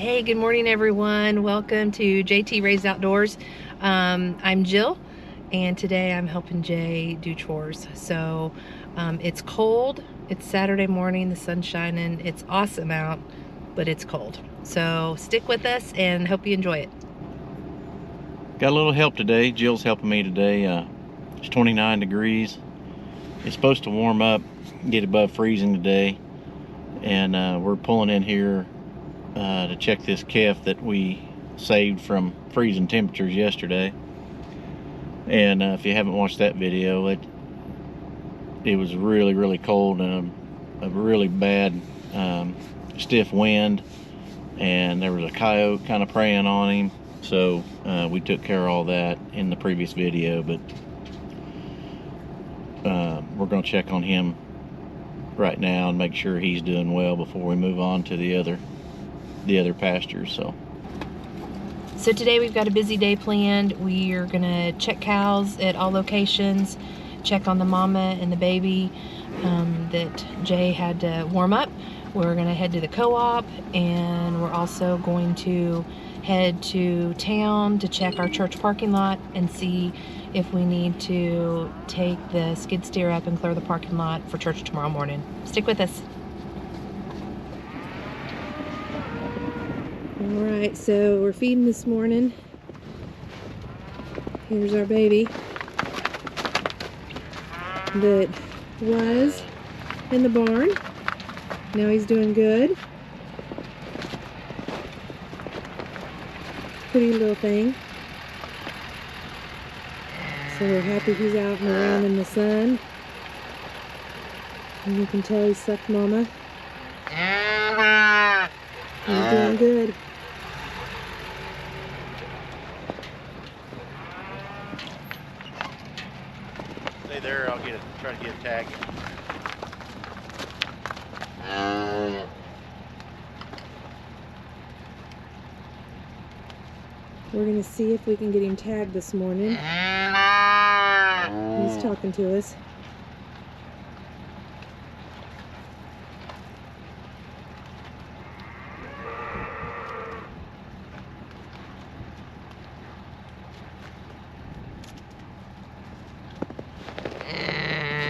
Hey, good morning everyone. Welcome to JT Raised Outdoors. I'm Jill, and today I'm helping Jay do chores. So it's cold, it's Saturday morning, the sun's shining, it's awesome out, but it's cold. So stick with us and hope you enjoy it. Got a little help today. Jill's helping me today. It's 29 degrees. It's supposed to warm up, get above freezing today, and we're pulling in here to check this calf that we saved from freezing temperatures yesterday. And if you haven't watched that video, it was really cold and a really bad stiff wind, and there was a coyote kind of preying on him. So we took care of all that in the previous video, but we're going to check on him right now and make sure he's doing well before we move on to the other pastures. So today we've got a busy day planned. We are gonna check cows at all locations, check on the mama and the baby that Jay had to warm up. We're gonna head to the co-op, and we're also going to head to town to check our church parking lot and see if we need to take the skid steer up and clear the parking lot for church tomorrow morning. Stick with us. Alright, so we're feeding this morning. Here's our baby that was in the barn. Now he's doing good. Pretty little thing. So we're happy he's out and around in the sun. And you can tell he sucked mama. He's doing good. Stay there, I'll try to get a tag. We're going to see if we can get him tagged this morning. He's talking to us.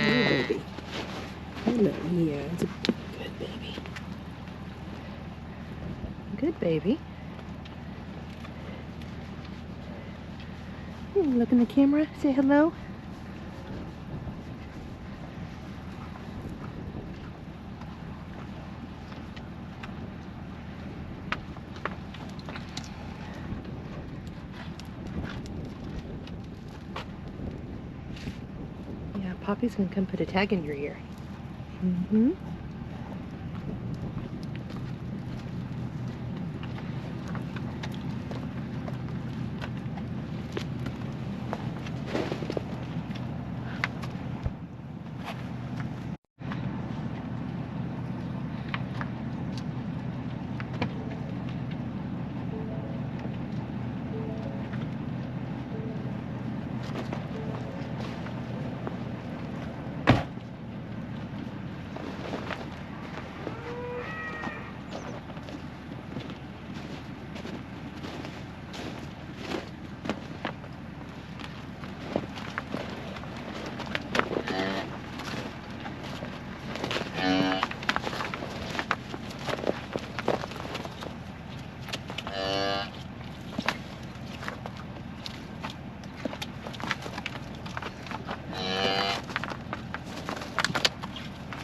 Hello, baby. Hello, yeah, it's a good baby. Good baby. Look in the camera, say hello. Yeah, Poppy's gonna come put a tag in your ear. Mm-hmm.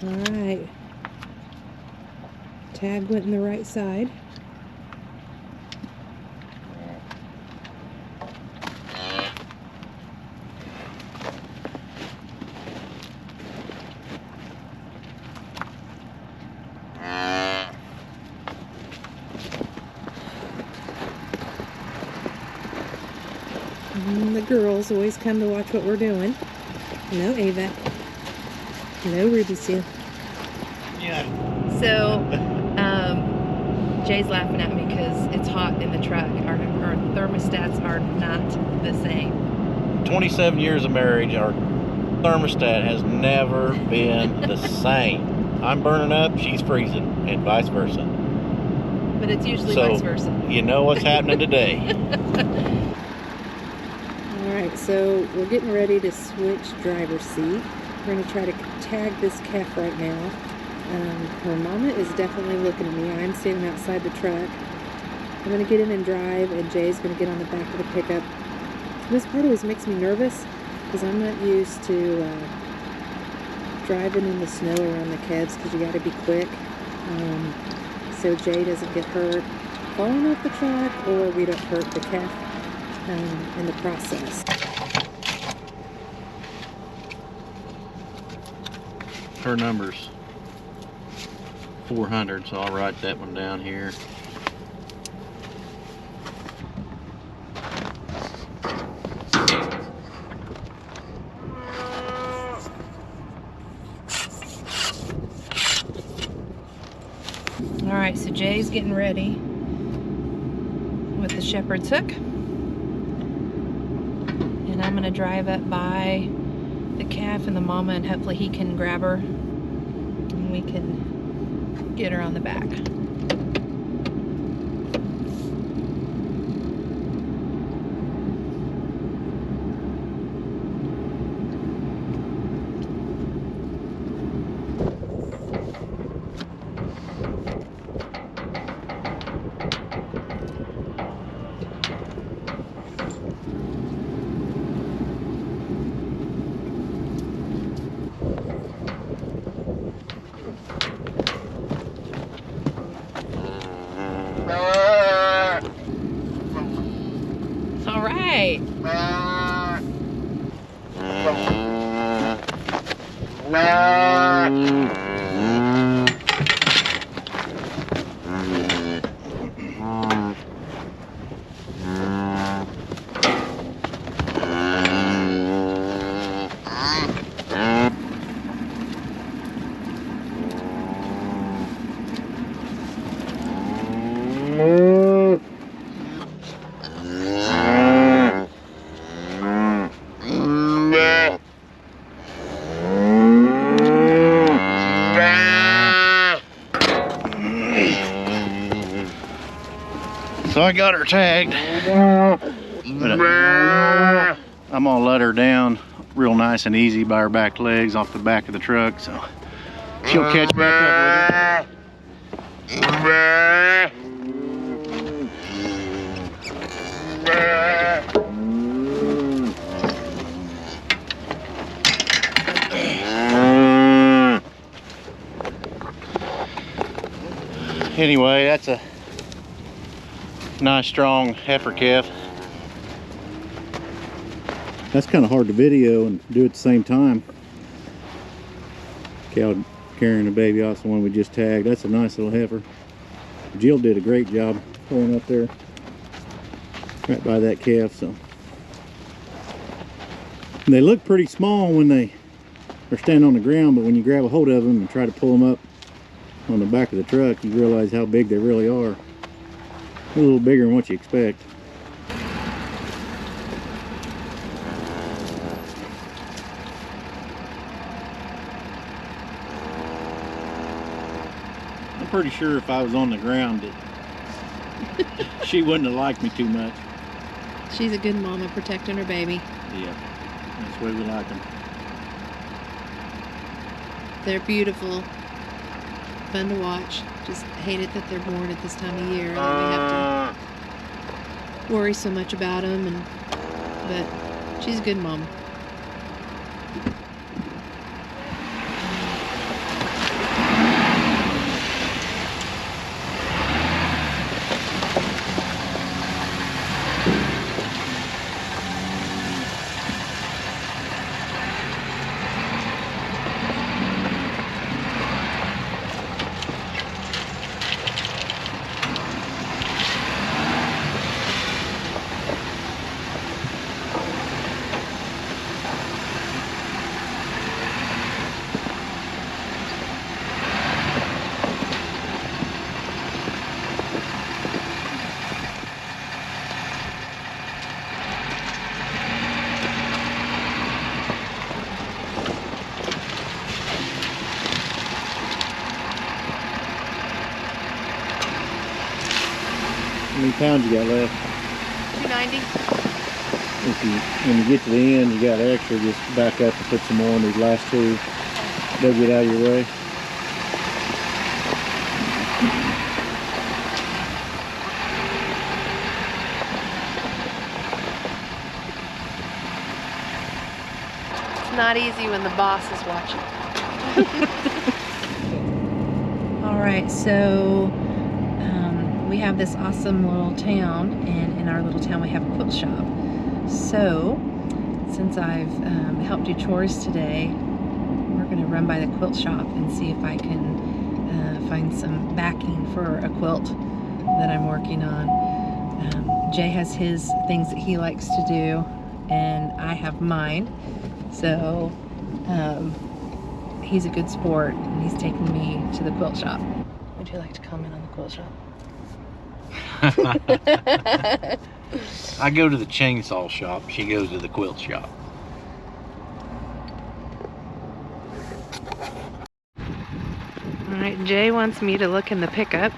Alright, tag went in the right side. And the girls always come to watch what we're doing. No Ava. No Ruby Sue. Yeah. So, Jay's laughing at me because it's hot in the truck. Our thermostats are not the same. 27 years of marriage, our thermostat has never been the same. I'm burning up, she's freezing, and vice versa. But but it's usually So, vice versa. You know what's happening today. Alright, so we're getting ready to switch driver's seat. We're going to try to tag this calf right now. Her mama is definitely looking at me. I'm standing outside the truck. I'm going to get in and drive, and Jay's going to get on the back of the pickup. This part always makes me nervous because I'm not used to driving in the snow around the calves because you got to be quick. So Jay doesn't get hurt falling off the truck, or we don't hurt the calf in the process. Her number's 400, so I'll write that one down here. Alright, so Jay's getting ready with the shepherd's hook. And I'm going to drive up by the calf and the mama, and hopefully he can grab her and we can get her on the back. All right. So I got her tagged, but I'm gonna let her down real nice and easy by her back legs off the back of the truck, so she'll catch back up with her. Anyway, that's a nice strong heifer calf. That's kind of hard to video and do at the same time. Cow carrying the baby off the one we just tagged. That's a nice little heifer. Jill did a great job pulling up there right by that calf. So and they look pretty small when they are standing on the ground, but when you grab a hold of them and try to pull them up on the back of the truck, you realize how big they really are. A little bigger than what you expect. I'm pretty sure if I was on the ground that she wouldn't have liked me too much. She's a good mama protecting her baby. Yeah, that's the way we like them. They're beautiful, fun to watch. Just hate it that they're born at this time of year and we have to worry so much about them. But she's a good mom. How many pounds you got left? 290. When you get to the end, you got extra, just back up and put some more on these last two. They'll get out of your way. It's not easy when the boss is watching. All right, so we have this awesome little town, and in our little town we have a quilt shop. So since I've helped do chores today, we're going to run by the quilt shop and see if I can find some backing for a quilt that I'm working on. Jay has his things that he likes to do, and I have mine. So he's a good sport, and he's taking me to the quilt shop. Would you like to comment on the quilt shop? I go to the chainsaw shop. She goes to the quilt shop. All right, Jay wants me to look in the pickup.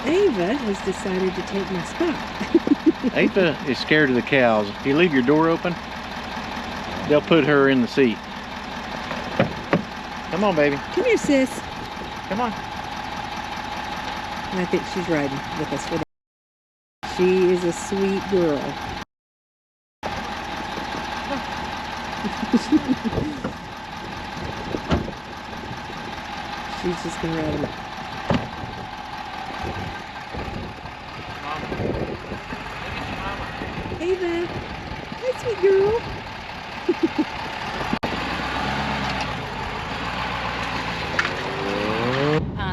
Ava has decided to take my spot. Ava is scared of the cows. If you leave your door open, they'll put her in the seat. Come on, baby. Come here, sis. Come on. And I think she's riding with us for that. She is a sweet girl. She's just gonna ride him. Ava, hi, sweet girl.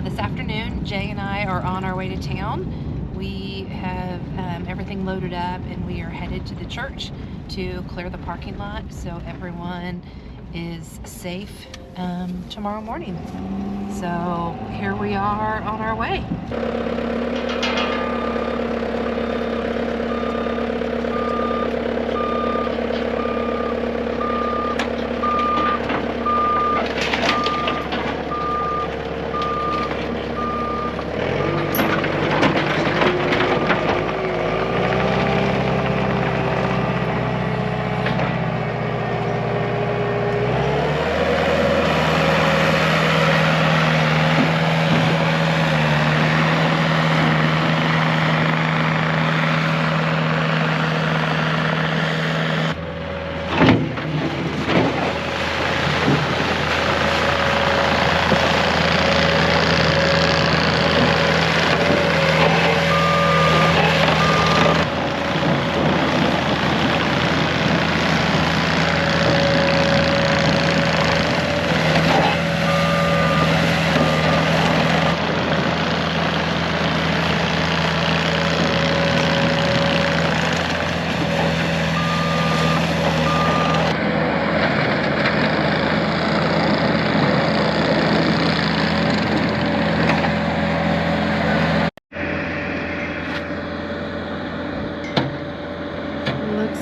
This afternoon, Jay and I are on our way to town. We have everything loaded up, and we are headed to the church to clear the parking lot so everyone is safe tomorrow morning. So here we are on our way.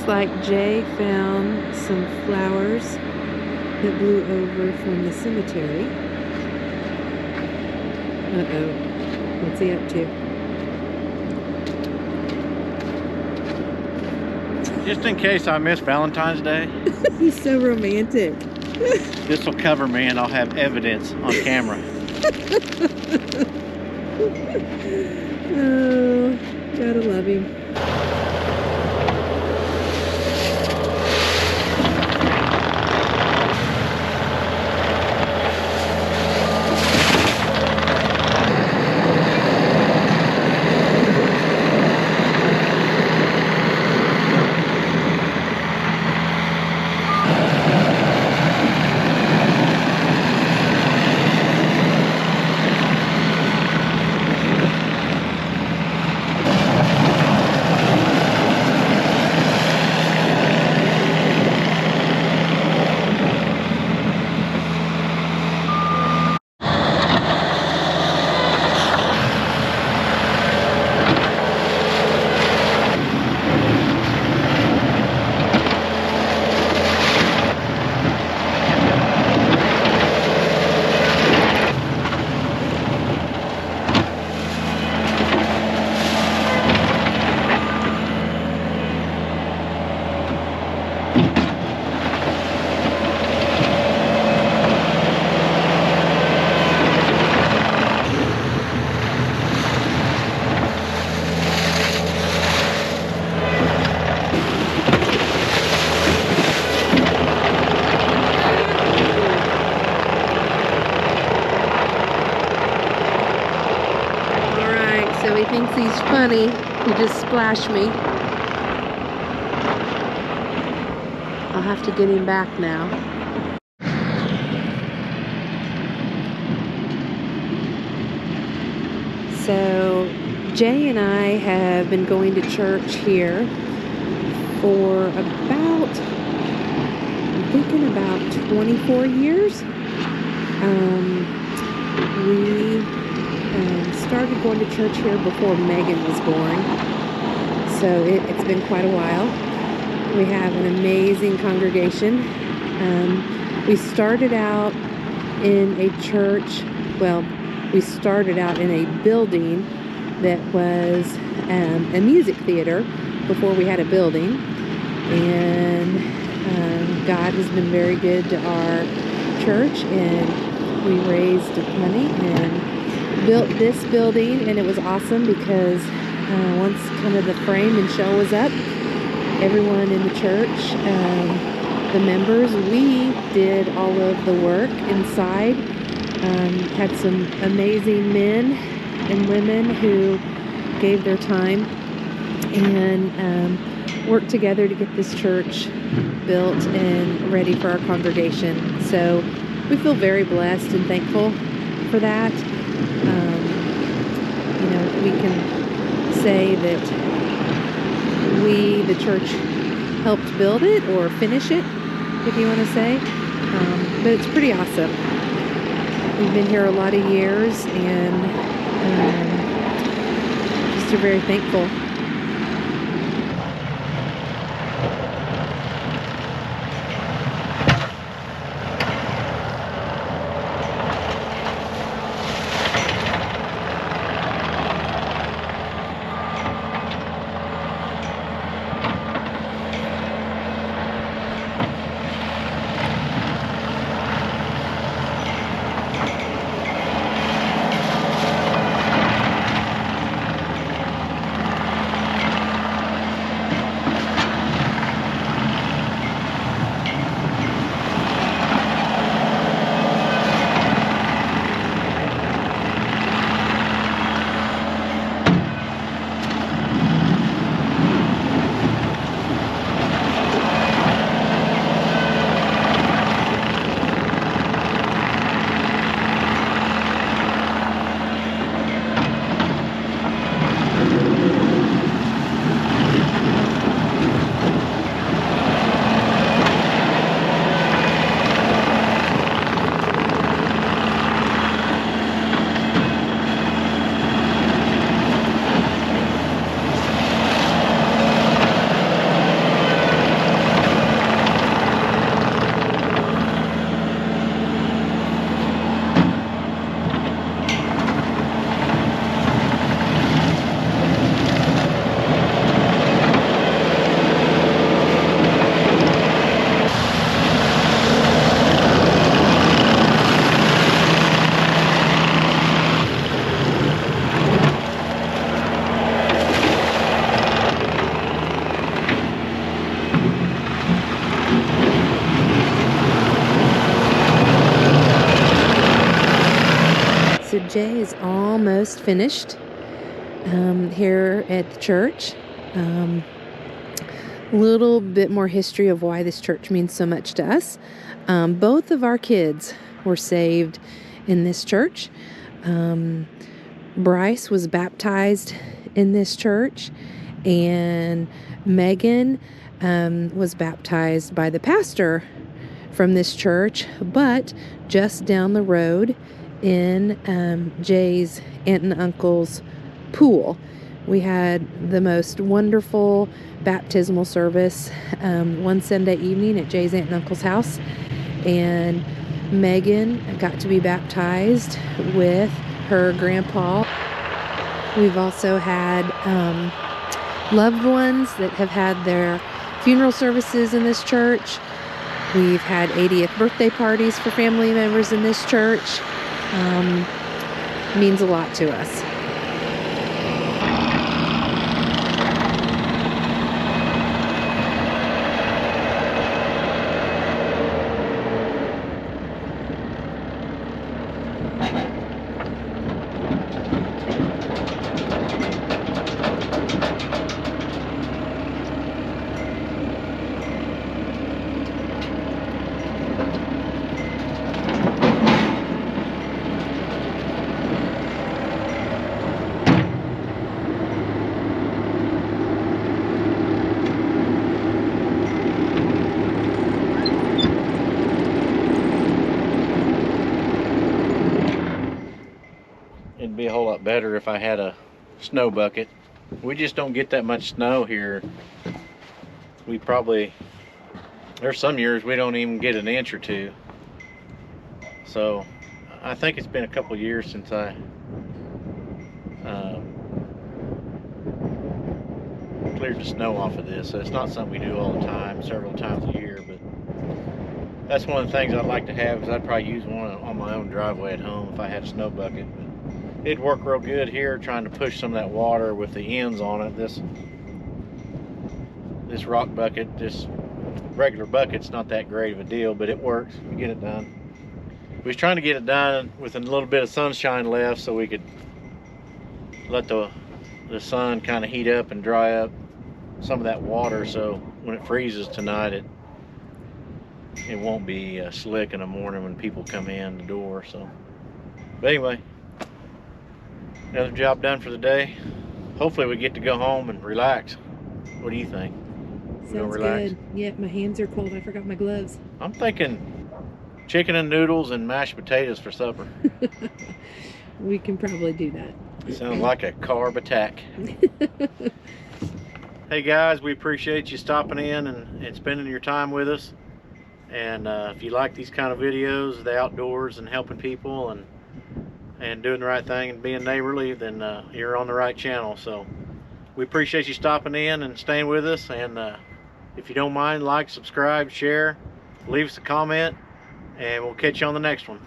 Like Jay found some flowers that blew over from the cemetery. Uh-oh. What's he up to? Just in case I miss Valentine's Day. He's so romantic. This will cover me, and I'll have evidence on camera. Oh, gotta love him. So he thinks he's funny. He just splashed me. I'll have to get him back now. So Jay and I have been going to church here for about, I'm thinking about 24 years. We started going to church here before Megan was born, so it's been quite a while. We have an amazing congregation. We started out in a church, well, we started out in a building that was a music theater before we had a building, and God has been very good to our church, and we raised money and built this building, and it was awesome because once kind of the frame and shell was up, everyone in the church, the members, we did all of the work inside. Had some amazing men and women who gave their time and worked together to get this church built and ready for our congregation. So we feel very blessed and thankful for that. You know, we can say that we, the church, helped build it or finish it, if you want to say. But it's pretty awesome. We've been here a lot of years, and just are very thankful. So Jay is almost finished here at the church. A little bit more history of why this church means so much to us. Both of our kids were saved in this church. Bryce was baptized in this church, and Megan was baptized by the pastor from this church, but just down the road in Jay's aunt and uncle's pool. We had the most wonderful baptismal service one Sunday evening at Jay's aunt and uncle's house, and Megan got to be baptized with her grandpa. We've also had loved ones that have had their funeral services in this church. We've had 80th birthday parties for family members in this church. Means a lot to us. it'd be a whole lot better if I had a snow bucket. We just don't get that much snow here. There's some years we don't even get an inch or two. So I think it's been a couple years since I cleared the snow off of this. So it's not something we do all the time, several times a year, but that's one of the things I'd like to have, is I'd probably use one on my own driveway at home if I had a snow bucket. But it'd work real good here, trying to push some of that water with the ends on it. This rock bucket, this regular bucket's not that great of a deal, but it works. We get it done. We was trying to get it done with a little bit of sunshine left, so we could let the sun kind of heat up and dry up some of that water, so when it freezes tonight, it won't be slick in the morning when people come in the door. So, but anyway, another job done for the day. Hopefully we get to go home and relax. What do you think? Sounds good. Yeah, my hands are cold. I forgot my gloves. I'm thinking chicken and noodles and mashed potatoes for supper. We can probably do that. Sounds like a carb attack. Hey guys, we appreciate you stopping in and spending your time with us. And if you like these kind of videos, the outdoors and helping people and doing the right thing and being neighborly, then you're on the right channel. So we appreciate you stopping in and staying with us. And if you don't mind, like, subscribe, share, leave us a comment, and we'll catch you on the next one.